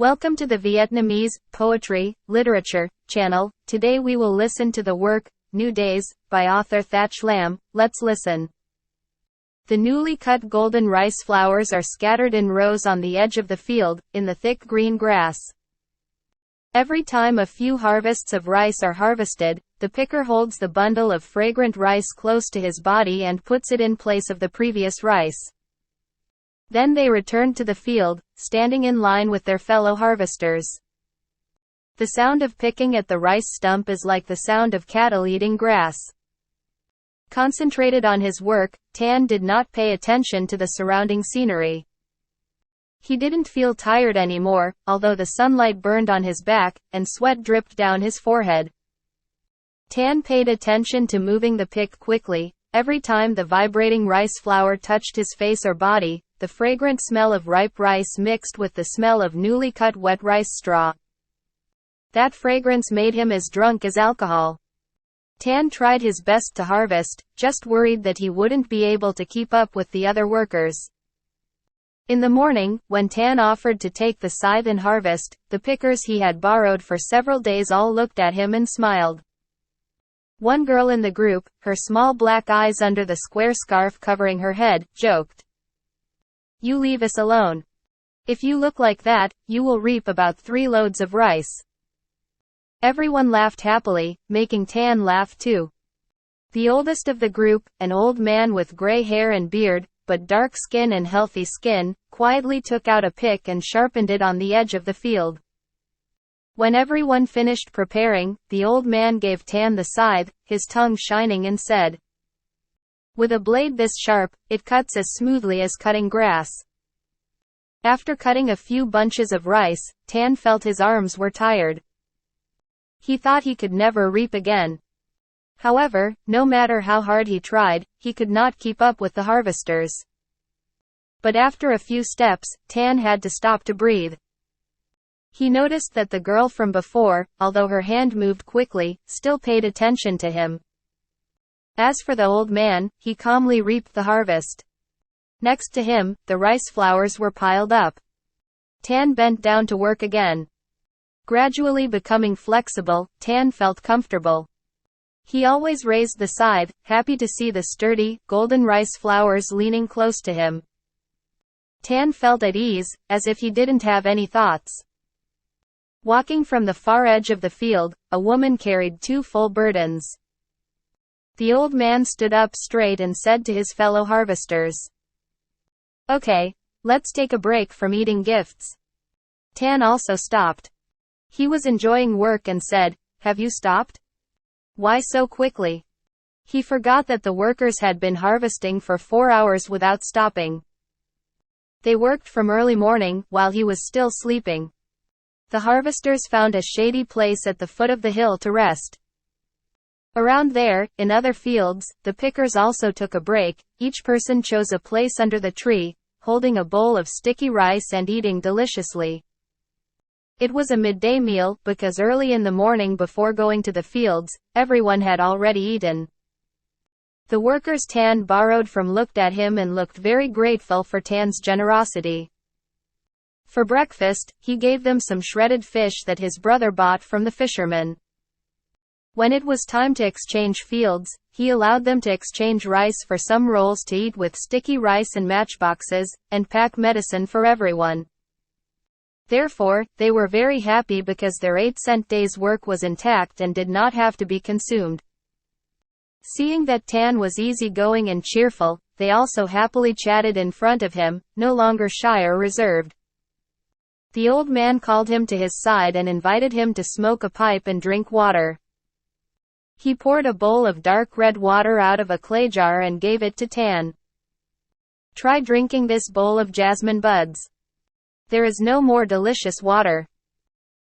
Welcome to the Vietnamese Poetry, Literature channel. Today we will listen to the work, New Days, by author Thach Lam. Let's listen. The newly cut golden rice flowers are scattered in rows on the edge of the field, in the thick green grass. Every time a few harvests of rice are harvested, the picker holds the bundle of fragrant rice close to his body and puts it in place of the previous rice. Then they return to the field, standing in line with their fellow harvesters. The sound of picking at the rice stump is like the sound of cattle eating grass. Concentrated on his work, Tan did not pay attention to the surrounding scenery. He didn't feel tired anymore, although the sunlight burned on his back, and sweat dripped down his forehead. Tan paid attention to moving the pick quickly. Every time the vibrating rice flour touched his face or body, the fragrant smell of ripe rice mixed with the smell of newly cut wet rice straw. That fragrance made him as drunk as alcohol. Tan tried his best to harvest, just worried that he wouldn't be able to keep up with the other workers. In the morning, when Tan offered to take the scythe and harvest, the pickers he had borrowed for several days all looked at him and smiled. One girl in the group, her small black eyes under the square scarf covering her head, joked, "You leave us alone. If you look like that, you will reap about 3 loads of rice." Everyone laughed happily, making Tan laugh too. The oldest of the group, an old man with gray hair and beard, but dark skin and healthy skin, quietly took out a pick and sharpened it on the edge of the field. When everyone finished preparing, the old man gave Tan the scythe, his tongue shining, and said, "With a blade this sharp, it cuts as smoothly as cutting grass." After cutting a few bunches of rice, Tan felt his arms were tired. He thought he could never reap again. However, no matter how hard he tried, he could not keep up with the harvesters. But after a few steps, Tan had to stop to breathe. He noticed that the girl from before, although her hand moved quickly, still paid attention to him. As for the old man, he calmly reaped the harvest. Next to him, the rice flowers were piled up. Tan bent down to work again. Gradually becoming flexible, Tan felt comfortable. He always raised the scythe, happy to see the sturdy, golden rice flowers leaning close to him. Tan felt at ease, as if he didn't have any thoughts. Walking from the far edge of the field, a woman carried 2 full burdens. The old man stood up straight and said to his fellow harvesters, "Okay, let's take a break from eating gifts." Tan also stopped. He was enjoying work and said, "Have you stopped? Why so quickly?" He forgot that the workers had been harvesting for 4 hours without stopping. They worked from early morning, while he was still sleeping. The harvesters found a shady place at the foot of the hill to rest. Around there, in other fields, the pickers also took a break. Each person chose a place under the tree, holding a bowl of sticky rice and eating deliciously. It was a midday meal, because early in the morning before going to the fields, everyone had already eaten. The workers Tan borrowed from looked at him and looked very grateful for Tan's generosity. For breakfast, he gave them some shredded fish that his brother bought from the fisherman. When it was time to exchange fields, he allowed them to exchange rice for some rolls to eat with sticky rice and matchboxes, and pack medicine for everyone. Therefore, they were very happy because their 8-cent day's work was intact and did not have to be consumed. Seeing that Tan was easygoing and cheerful, they also happily chatted in front of him, no longer shy or reserved. The old man called him to his side and invited him to smoke a pipe and drink water. He poured a bowl of dark red water out of a clay jar and gave it to Tan. "Try drinking this bowl of jasmine buds. There is no more delicious water."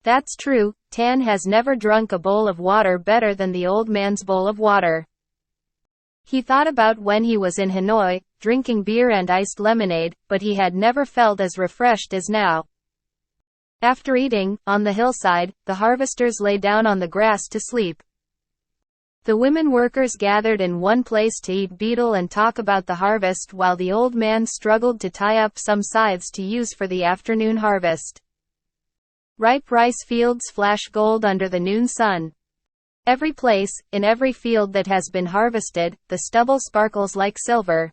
That's true, Tan has never drunk a bowl of water better than the old man's bowl of water. He thought about when he was in Hanoi, drinking beer and iced lemonade, but he had never felt as refreshed as now. After eating, on the hillside, the harvesters lay down on the grass to sleep. The women workers gathered in one place to eat betel and talk about the harvest while the old man struggled to tie up some scythes to use for the afternoon harvest. Ripe rice fields flash gold under the noon sun. Every place, in every field that has been harvested, the stubble sparkles like silver.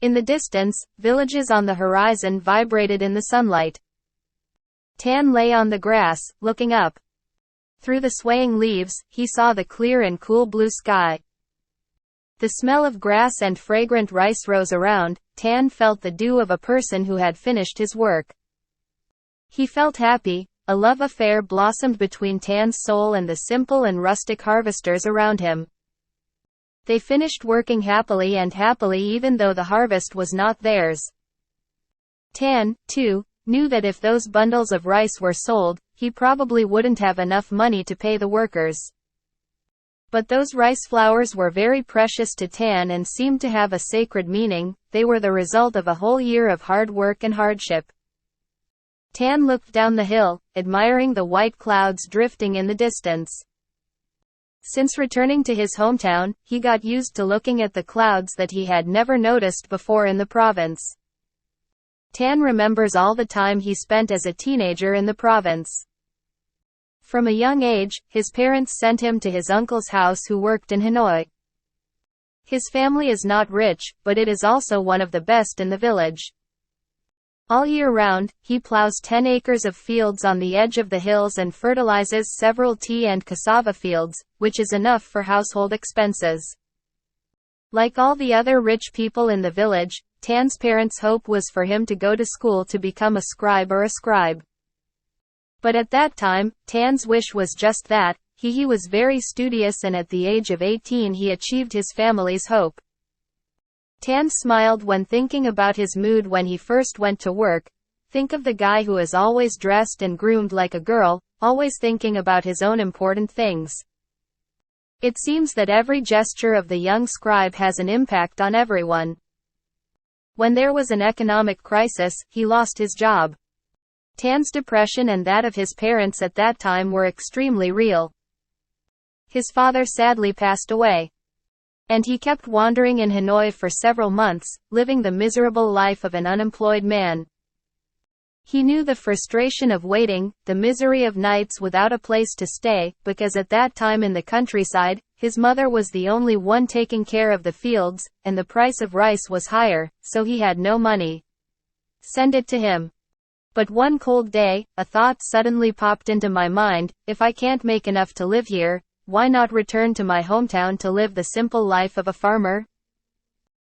In the distance, villages on the horizon vibrated in the sunlight. Tan lay on the grass, looking up. Through the swaying leaves, he saw the clear and cool blue sky. The smell of grass and fragrant rice rose around. Tan felt the dew of a person who had finished his work. He felt happy. A love affair blossomed between Tan's soul and the simple and rustic harvesters around him. They finished working happily even though the harvest was not theirs. Tan, too, knew that if those bundles of rice were sold, he probably wouldn't have enough money to pay the workers. But those rice flowers were very precious to Tan and seemed to have a sacred meaning. They were the result of a whole year of hard work and hardship. Tan looked down the hill, admiring the white clouds drifting in the distance. Since returning to his hometown, he got used to looking at the clouds that he had never noticed before in the province. Tan remembers all the time he spent as a teenager in the province. From a young age, his parents sent him to his uncle's house who worked in Hanoi. His family is not rich, but it is also one of the best in the village. All year round, he plows 10 acres of fields on the edge of the hills and fertilizes several tea and cassava fields, which is enough for household expenses. Like all the other rich people in the village, Tan's parents' hope was for him to go to school to become a scribe or a scribe. But at that time, Tan's wish was just that. He was very studious, and at the age of 18 he achieved his family's hope. Tan smiled when thinking about his mood when he first went to work. Think of the guy who is always dressed and groomed like a girl, always thinking about his own important things. It seems that every gesture of the young scribe has an impact on everyone. When there was an economic crisis, he lost his job. Tan's depression and that of his parents at that time were extremely real. His father sadly passed away. And he kept wandering in Hanoi for several months, living the miserable life of an unemployed man. He knew the frustration of waiting, the misery of nights without a place to stay, because at that time in the countryside, his mother was the only one taking care of the fields, and the price of rice was higher, so he had no money. Send it to him. But one cold day, a thought suddenly popped into my mind: if I can't make enough to live here, why not return to my hometown to live the simple life of a farmer?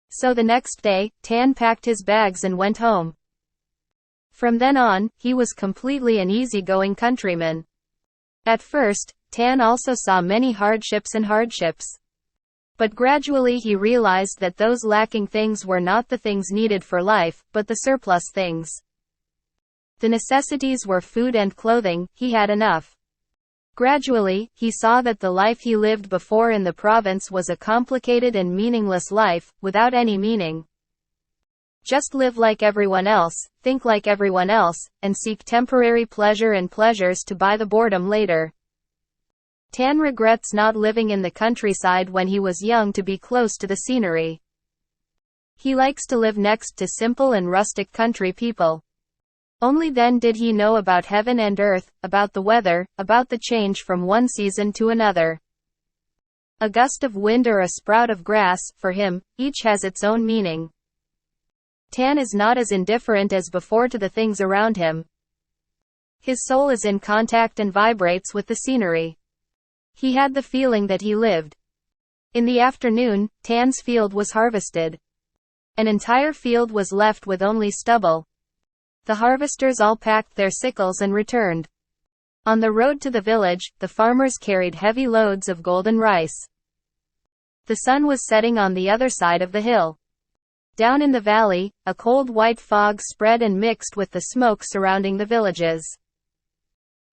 So the next day, Tan packed his bags and went home. From then on, he was completely an easygoing countryman. At first, Tan also saw many hardships. But gradually he realized that those lacking things were not the things needed for life, but the surplus things. The necessities were food and clothing. He had enough. Gradually, he saw that the life he lived before in the province was a complicated and meaningless life, without any meaning. Just live like everyone else, think like everyone else, and seek temporary pleasure and pleasures to buy the boredom later. Tan regrets not living in the countryside when he was young to be close to the scenery. He likes to live next to simple and rustic country people. Only then did he know about heaven and earth, about the weather, about the change from one season to another. A gust of wind or a sprout of grass, for him, each has its own meaning. Tan is not as indifferent as before to the things around him. His soul is in contact and vibrates with the scenery. He had the feeling that he lived. In the afternoon, Tan's field was harvested. An entire field was left with only stubble. The harvesters all packed their sickles and returned. On the road to the village, the farmers carried heavy loads of golden rice. The sun was setting on the other side of the hill. Down in the valley, a cold white fog spread and mixed with the smoke surrounding the villages.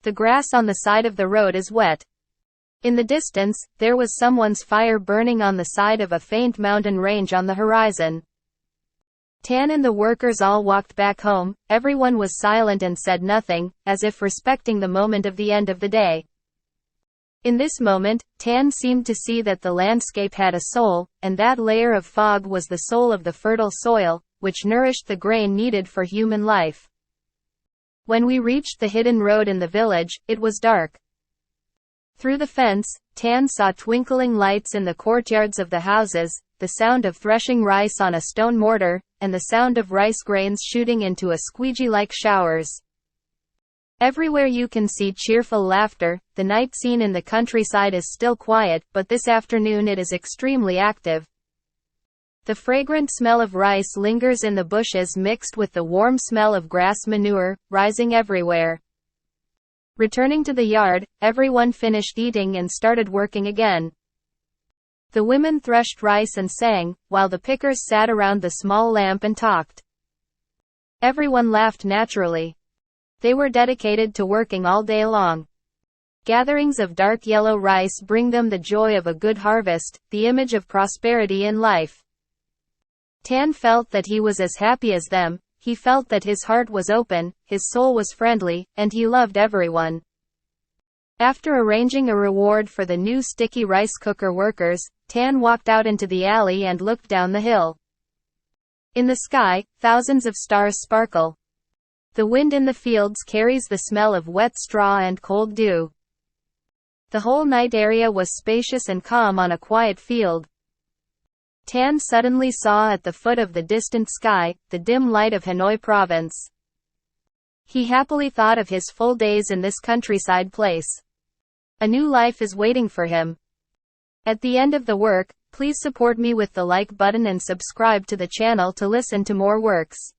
The grass on the side of the road is wet. In the distance, there was someone's fire burning on the side of a faint mountain range on the horizon. Tan and the workers all walked back home. Everyone was silent and said nothing, as if respecting the moment of the end of the day. In this moment, Tan seemed to see that the landscape had a soul, and that layer of fog was the soul of the fertile soil, which nourished the grain needed for human life. When we reached the hidden road in the village, it was dark. Through the fence, Tan saw twinkling lights in the courtyards of the houses, the sound of threshing rice on a stone mortar, and the sound of rice grains shooting into a squeegee-like showers. Everywhere you can see cheerful laughter. The night scene in the countryside is still quiet, but this afternoon it is extremely active. The fragrant smell of rice lingers in the bushes mixed with the warm smell of grass manure, rising everywhere. Returning to the yard, everyone finished eating and started working again. The women threshed rice and sang, while the pickers sat around the small lamp and talked. Everyone laughed naturally. They were dedicated to working all day long. Gatherings of dark yellow rice bring them the joy of a good harvest, the image of prosperity in life. Tan felt that he was as happy as them. He felt that his heart was open, his soul was friendly, and he loved everyone. After arranging a reward for the new sticky rice cooker workers, Tan walked out into the alley and looked down the hill. In the sky, thousands of stars sparkle. The wind in the fields carries the smell of wet straw and cold dew. The whole night area was spacious and calm on a quiet field. Tan suddenly saw at the foot of the distant sky, the dim light of Hanoi province. He happily thought of his full days in this countryside place. A new life is waiting for him. At the end of the work, please support me with the like button and subscribe to the channel to listen to more works.